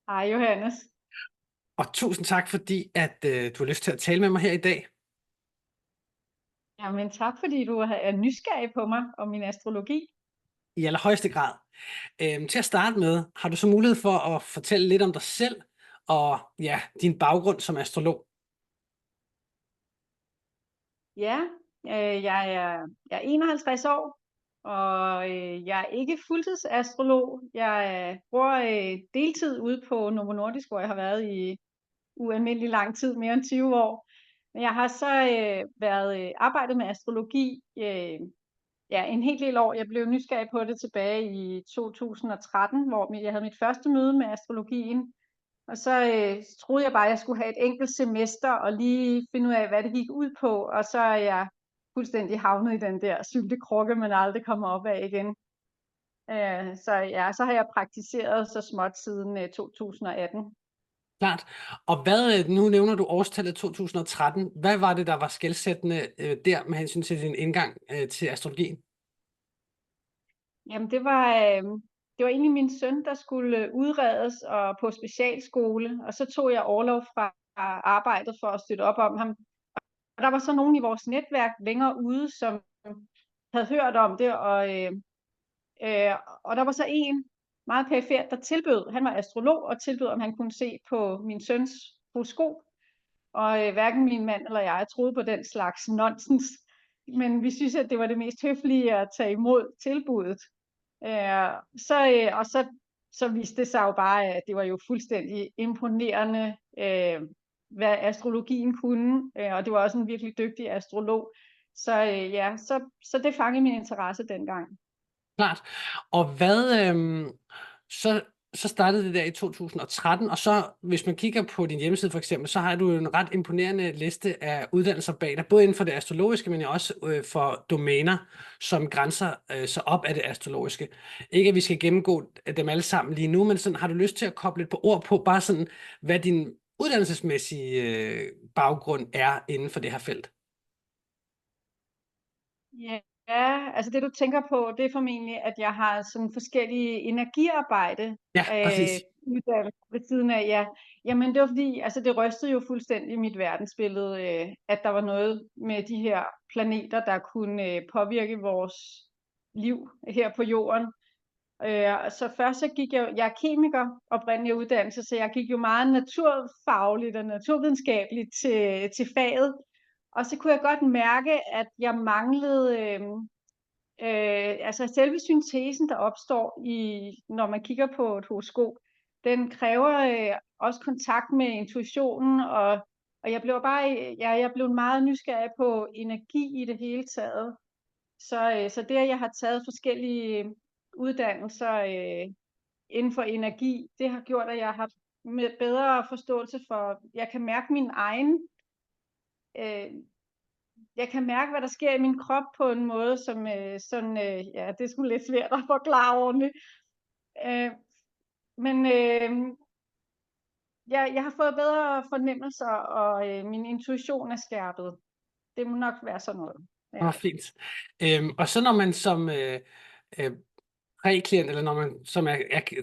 Hej Johannes. Og tusind tak, fordi du har lyst til at tale med mig her i dag. Jamen tak, fordi du er nysgerrig på mig og min astrologi. I allerhøjeste grad. Til at starte med, har du så mulighed for at fortælle lidt om dig selv og ja, din baggrund som astrolog? Ja, jeg er 51 år, og jeg er ikke fuldtidsastrolog. Jeg bruger deltid ude på Novo Nordisk, hvor jeg har været i ualmindelig lang tid, mere end 20 år. Men jeg har så været arbejdet med astrologi ja, en hel del år. Jeg blev nysgerrig på det tilbage i 2013, hvor jeg havde mit første møde med astrologien. Og så troede jeg bare, at jeg skulle have et enkelt semester og lige finde ud af, hvad det gik ud på. Og så er jeg fuldstændig havnet i den der syltekrukke, man aldrig kommer op af igen. Så har jeg praktiseret så småt siden 2018. Klart. Og nu nævner du årstallet 2013. Hvad var det, der var skelsættende der med hensyn til din indgang til astrologien? Jamen det var egentlig min søn, der skulle udredes og på specialskole. Og så tog jeg orlov fra arbejdet for at støtte op om ham. Og der var så nogen i vores netværk længere ude, som havde hørt om det, og der var så en meget perifert, der tilbød, han var astrolog, og tilbød, om han kunne se på min søns horoskop. Og hverken min mand eller jeg troede på den slags nonsens, men vi synes, at det var det mest høflige at tage imod tilbuddet. Så viste det sig jo bare, at det var jo fuldstændig imponerende, hvad astrologien kunne, og det var også en virkelig dygtig astrolog. Så det fangede min interesse dengang. Klart. Og så, så startede det der i 2013, og så hvis man kigger på din hjemmeside for eksempel, så har du en ret imponerende liste af uddannelser bag dig, både inden for det astrologiske, men også for domæner, som grænser så op af det astrologiske. Ikke at vi skal gennemgå dem alle sammen lige nu, men sådan, har du lyst til at koble et par ord på, bare sådan, hvad din uddannelsesmæssige baggrund er inden for det her felt? Ja, altså det du tænker på, det er formentlig, at jeg har sådan forskellige energiarbejde Ja, præcis. uddannelse ved siden af. Ja. Jamen det var fordi, altså det rystede jo fuldstændig mit verdensbillede, at der var noget med de her planeter, der kunne påvirke vores liv her på jorden. Så først så gik jeg er kemiker oprindelig uddannelse, så jeg gik jo meget naturfagligt og naturvidenskabeligt til faget. Og så kunne jeg godt mærke, at jeg manglede, altså selve syntesen, der opstår når man kigger på et horoskop, den kræver også kontakt med intuitionen, og jeg blev meget nysgerrig på energi i det hele taget. Så det, at jeg har taget forskellige uddannelser inden for energi, det har gjort, at jeg har med bedre forståelse for, jeg kan mærke min egen, jeg kan mærke, hvad der sker i min krop på en måde, som ja, det er sgu lidt svært at forklare ordentligt. Men jeg har fået bedre fornemmelser, og min intuition er skærpet. Det må nok være sådan noget. Ja. Fint. Og så når man som præklient, eller når man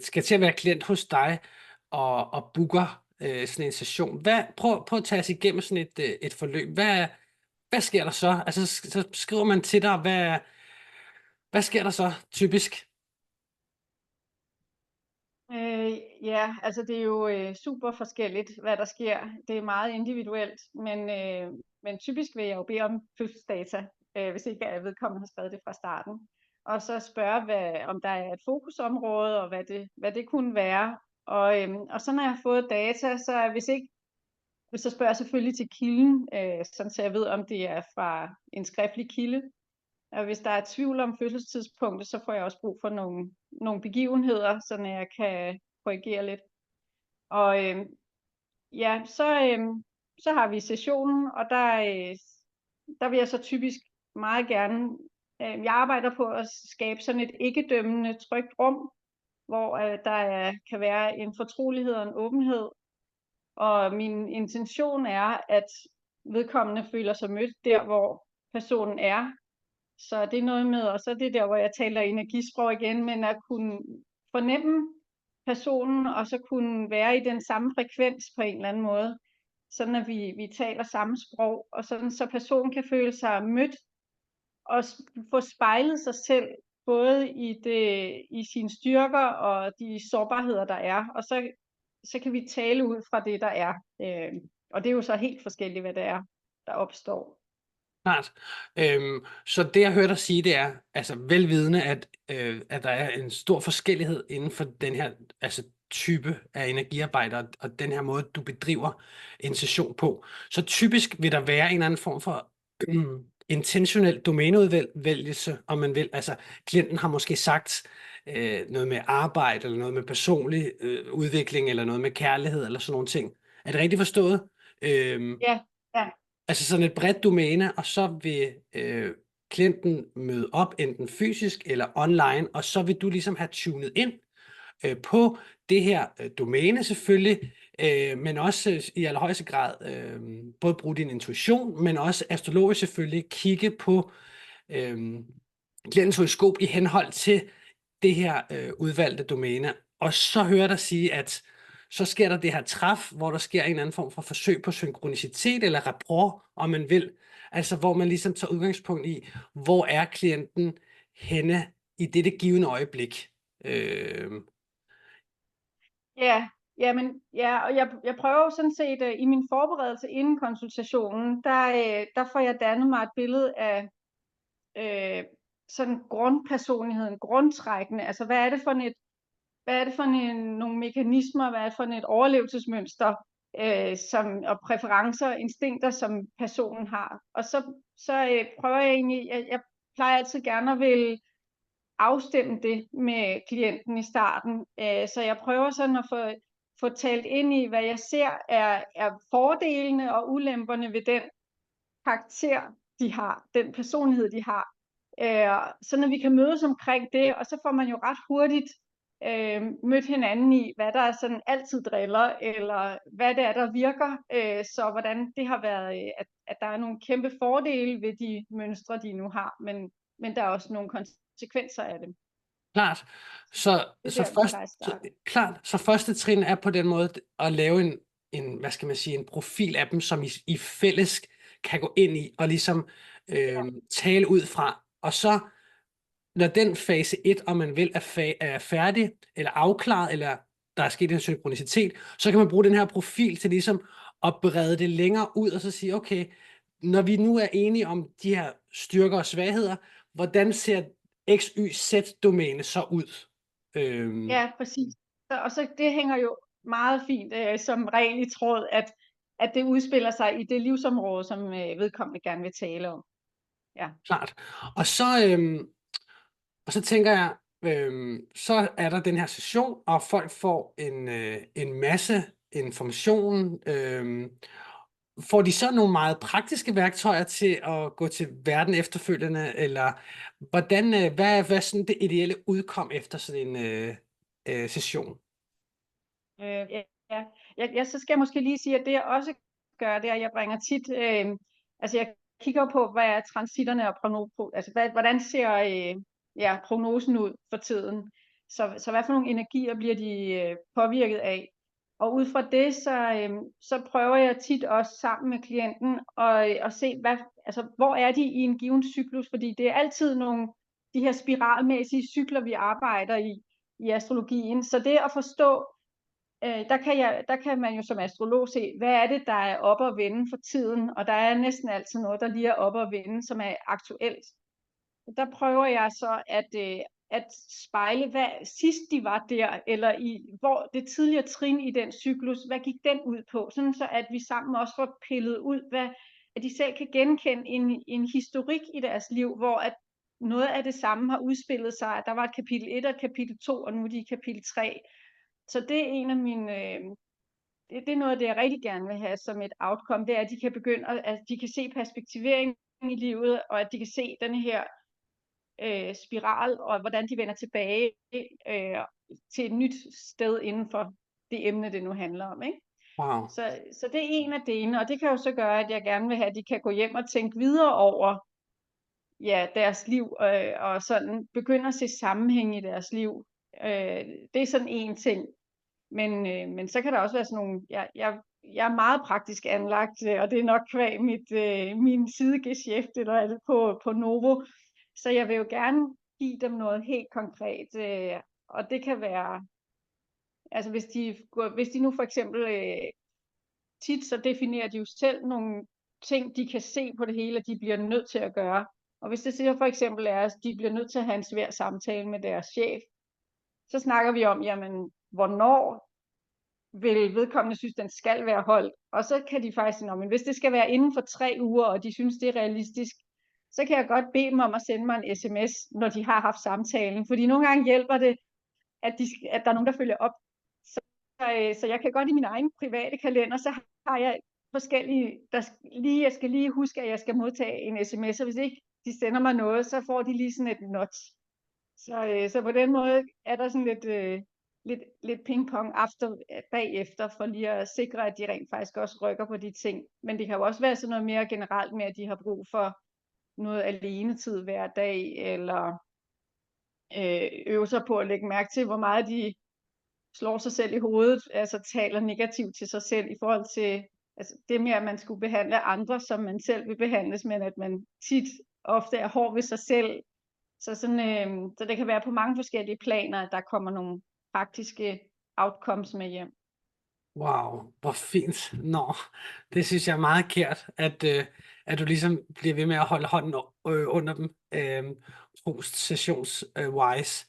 skal til at være klient hos dig og booker sådan en session, prøv at tage os igennem sådan et forløb. Hvad sker der så? Altså, så skriver man til dig, hvad sker der så typisk? Ja, altså det er jo super forskelligt, hvad der sker. Det er meget individuelt, men typisk vil jeg jo bede om fødselsdata, hvis ikke jeg vedkommende har skrevet det fra starten. Og så spørge, om der er et fokusområde, og hvad det kunne være. Og så når jeg har fået data, så spørger jeg selvfølgelig til kilden, sådan så jeg ved, om det er fra en skriftlig kilde. Og hvis der er tvivl om fødselstidspunktet, så får jeg også brug for nogle begivenheder, så jeg kan korrigere lidt. Og ja, så har vi sessionen, og der vil jeg så typisk meget gerne, jeg arbejder på at skabe sådan et ikke-dømmende trygt rum, hvor kan være en fortrolighed og en åbenhed. Og min intention er, at vedkommende føler sig mødt der, hvor personen er. Så det er noget med, og så er det der, hvor jeg taler energisprog igen, men at kunne fornemme, personen, og så kunne være i den samme frekvens på en eller anden måde, sådan at vi taler samme sprog, og sådan så personen kan føle sig mødt og få spejlet sig selv, både i sine styrker og de sårbarheder, der er, og så kan vi tale ud fra det, der er. Og det er jo så helt forskelligt, hvad det er, der opstår. Klart. Så det jeg hørte dig sige, det er altså velvidende, at der er en stor forskellighed inden for den her type af energiarbejder og den her måde, du bedriver en session på. Så typisk vil der være en eller anden form for intentionel domæneudvælgelse, om man vil. Altså klienten har måske sagt noget med arbejde, eller noget med personlig udvikling, eller noget med kærlighed, eller sådan nogle ting. Er det rigtigt forstået? Ja. Altså sådan et bredt domæne, og så vil klienten møde op enten fysisk eller online, og så vil du ligesom have tunet ind på det her domæne selvfølgelig, men også i allerhøjeste grad både bruge din intuition, men også astrologisk selvfølgelig kigge på klientens horoskop i henhold til det her udvalgte domæne. Og så hører dig sige, at så sker der det her træf, hvor der sker en eller anden form for forsøg på synkronicitet eller rapport, om man vil. Altså hvor man ligesom tager udgangspunkt i, hvor er klienten henne i dette givende øjeblik. Og jeg prøver sådan set i min forberedelse inden konsultationen, der får jeg dannet mig et billede af sådan grundpersonligheden, grundtrækkene. Altså hvad er det for nogle mekanismer, hvad er det for et overlevelsesmønster, og præferencer, instinkter, som personen har. Og så prøver jeg egentlig, jeg plejer altid gerne at vil afstemme det med klienten i starten. Så jeg prøver sådan at få talt ind i, hvad jeg ser er fordelene og ulemperne ved den karakter, de har, den personlighed, de har. Sådan at vi kan mødes omkring det, og så får man jo ret hurtigt mødt hinanden i, hvad der er sådan altid driller, eller hvad det er, der virker. Så hvordan det har været, at der er nogle kæmpe fordele ved de mønstre, de nu har, men der er også nogle konsekvenser af dem. Klart. Så første trin er på den måde at lave en hvad skal man sige, en profil af dem, som I fælles kan gå ind i og ligesom tale ud fra. Og så når den fase 1, om man vil, er færdig, eller afklaret, eller der er sket en synkronicitet, så kan man bruge den her profil til ligesom at brede det længere ud, og så sige, okay, når vi nu er enige om de her styrker og svagheder, hvordan ser X, Y, Z-domæne så ud? Ja, præcis. Og så det hænger jo meget fint som regel i tråd, at det udspiller sig i det livsområde, som vedkommende gerne vil tale om. Ja. Klart. Og så tænker jeg, så er der den her session, og folk får en masse information. Får de så nogle meget praktiske værktøjer til at gå til verden efterfølgende, eller hvad er sådan det ideelle udkom efter sådan en session? Så skal jeg måske lige sige, at det jeg også gør, det er, at jeg bringer tit, jeg kigger på, hvad er transitterne og hvordan ser prognosen ud for tiden. Så hvad for nogle energier bliver de påvirket af? Og ud fra det, så prøver jeg tit også sammen med klienten at se, hvor er de i en given cyklus, fordi det er altid de her spiralmæssige cykler, vi arbejder i astrologien. Så det at forstå, der kan man jo som astrolog se, hvad er det, der er oppe at vende for tiden, og der er næsten altid noget, der lige er oppe at vende, som er aktuelt. Der prøver jeg så at spejle, hvad sidst de var der, eller hvor det tidligere trin i den cyklus, hvad gik den ud på, sådan så at vi sammen også får pillet ud, at de selv kan genkende en historik i deres liv, hvor at noget af det samme har udspillet sig, at der var et kapitel 1 og et kapitel 2, og nu er de i kapitel 3. Så det er en af mine, det er noget af det, jeg rigtig gerne vil have som et outcome, det er, at de kan begynde, at de kan se perspektivering i livet, og at de kan se den her spiral, og hvordan de vender tilbage til et nyt sted inden for det emne, det nu handler om, ikke? Wow. Så det er en af delene, og det kan jo så gøre, at jeg gerne vil have, at de kan gå hjem og tænke videre over deres liv, og sådan begynde at se sammenhæng i deres liv, Det er sådan en ting. Men så kan der også være sådan nogle, jeg er meget praktisk anlagt, og det er nok kvæg min sidegeschæft eller på Novo. Så jeg vil jo gerne give dem noget helt konkret, og det kan være, altså hvis de nu for eksempel tit så definerer de jo selv nogle ting, de kan se på det hele, at de bliver nødt til at gøre. Og hvis det så for eksempel er, at de bliver nødt til at have en svær samtale med deres chef, så snakker vi om, jamen, hvornår vil vedkommende synes, den skal være holdt. Og så kan de faktisk sige, men hvis det skal være inden for 3 uger, og de synes, det er realistisk, så kan jeg godt bede dem om at sende mig en sms, når de har haft samtalen. Fordi nogle gange hjælper det, at der er nogen, der følger op. Så jeg kan godt i min egen private kalender, så har jeg forskellige, jeg skal lige huske, at jeg skal modtage en sms, og hvis ikke de sender mig noget, så får de lige sådan et nudge. Så på den måde er der sådan lidt pingpong bagefter, for lige at sikre, at de rent faktisk også rykker på de ting. Men det kan jo også være sådan noget mere generelt med, at de har brug for noget alenetid hver dag, eller øve sig på at lægge mærke til, hvor meget de slår sig selv i hovedet, altså taler negativt til sig selv i forhold til altså det med, at man skulle behandle andre, som man selv vil behandles, men at man tit ofte er hård ved sig selv. Så det kan være på mange forskellige planer, at der kommer nogle praktiske outcomes med hjem. Wow, hvor fint. Nå, det synes jeg er meget kært, at du ligesom bliver ved med at holde hånden under dem, sessions-wise.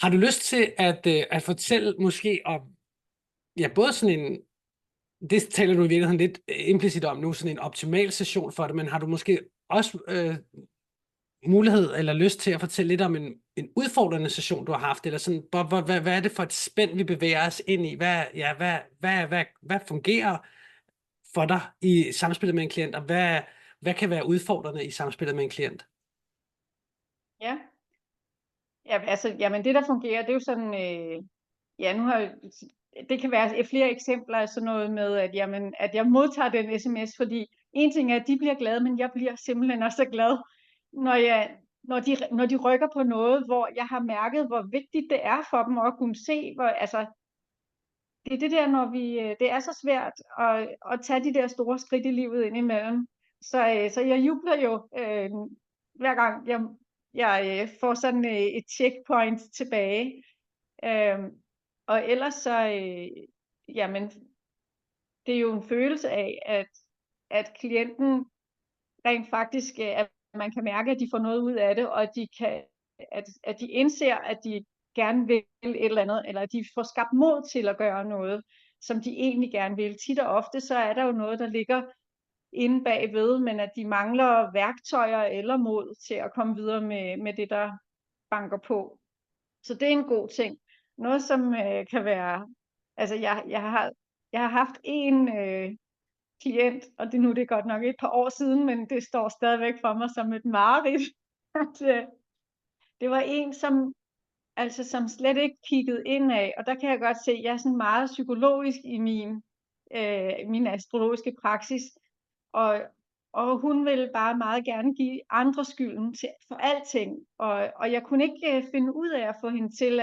Har du lyst til at fortælle måske om, ja, både sådan en, det taler du i virkeligheden lidt implicit om nu, sådan en optimal session for det, men har du måske også mulighed eller lyst til at fortælle lidt om en udfordrende session, du har haft, eller sådan, hvad er det for et spænd, vi bevæger os ind i? Hvad fungerer for dig i samspillet med en klient, og hvad kan være udfordrende i samspillet med en klient? Ja. Jamen det, der fungerer, det er jo sådan, det kan være flere eksempler af sådan noget med, at jeg modtager den sms, fordi en ting er, at de bliver glade, men jeg bliver simpelthen også så glad, når de rykker på noget, hvor jeg har mærket, hvor vigtigt det er for dem at kunne se, det er det der, det er så svært at tage de der store skridt i livet indimellem. Så jeg jubler jo, hver gang jeg får sådan et checkpoint tilbage. Og ellers så, det er jo en følelse af, at klienten rent faktisk, at man kan mærke, at de får noget ud af det, og at de indser, at de gerne vil et eller andet, eller at de får skabt mod til at gøre noget, som de egentlig gerne vil. Tit og ofte, så er der jo noget, der ligger inde bagved, men at de mangler værktøjer eller mod til at komme videre med det, der banker på. Så det er en god ting. Noget, som kan være, altså jeg har haft en klient, og det er godt nok et par år siden, men det står stadigvæk for mig som et mareridt. Det var en, som slet ikke kiggede indad, og der kan jeg godt se, at jeg er sådan meget psykologisk i min astrologiske praksis, og hun ville bare meget gerne give andre skylden for alting, og jeg kunne ikke finde ud af at få hende til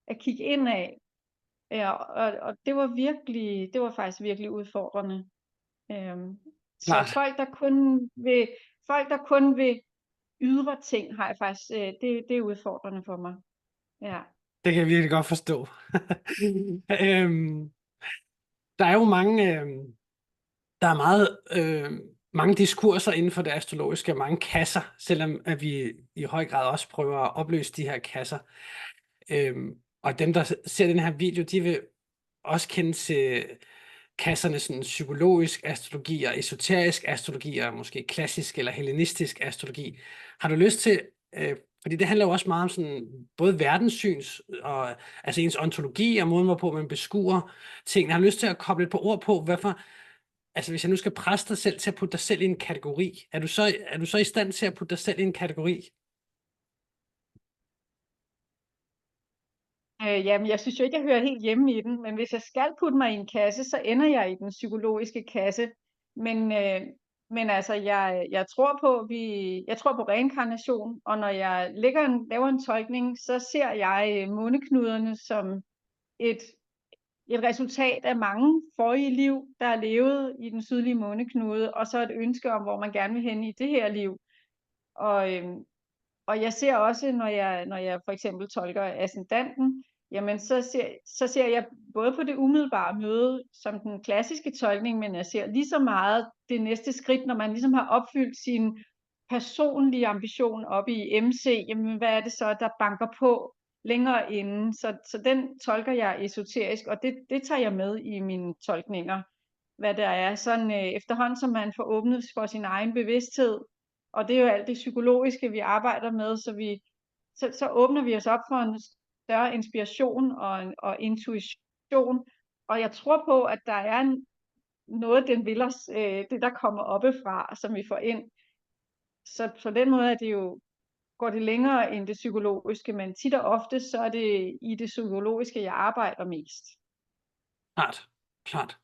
at kigge indad, og det var faktisk virkelig udfordrende. Så folk, der kun vil ydre ting, har jeg faktisk, det er udfordrende for mig. Ja. Det kan jeg virkelig godt forstå. Der er jo der er meget mange diskurser inden for det astrologiske, og mange kasser, selvom at vi i høj grad også prøver at opløse de her kasser. Og dem, der ser den her video, de vil også kende til kasserne sådan psykologisk astrologi og esoterisk astrologi, og måske klassisk eller hellenistisk astrologi. Har du lyst til, fordi det handler jo også meget om sådan, både verdenssyns, og altså ens ontologi, og måden, hvorpå man beskuer tingene. Har du lyst til at koble et par ord på, altså hvis jeg nu skal presse dig selv til at putte dig selv i en kategori, er du så i stand til at putte dig selv i en kategori? Jamen, jeg synes jo ikke, jeg hører helt hjemme i den, men hvis jeg skal putte mig i en kasse, så ender jeg i den psykologiske kasse. Men Men altså, jeg tror på, jeg tror på reinkarnation, og når jeg laver en tolkning, så ser jeg måneknuderne som et, et resultat af mange forrige liv, der er levet i den sydlige måneknude, og så et ønske om, hvor man gerne vil hen i det her liv. Og jeg ser også, når jeg for eksempel tolker ascendanten, jamen så ser jeg både på det umiddelbare møde som den klassiske tolkning, men jeg ser lige så meget det næste skridt, når man ligesom har opfyldt sin personlige ambition op i MC, jamen hvad er det så, der banker på længere inden? Så den tolker jeg esoterisk, og det tager jeg med i mine tolkninger, hvad der er. Sådan efterhånden, som man får åbnet for sin egen bevidsthed, og det er jo alt det psykologiske, vi arbejder med, så åbner vi os op for en større inspiration og intuition. Og jeg tror på, at der er noget, den vil os, det der kommer oppefra, som vi får ind. Så på den måde er det jo, går det længere end det psykologiske, men tit og ofte, så er det i det psykologiske, jeg arbejder mest. Klart, klart.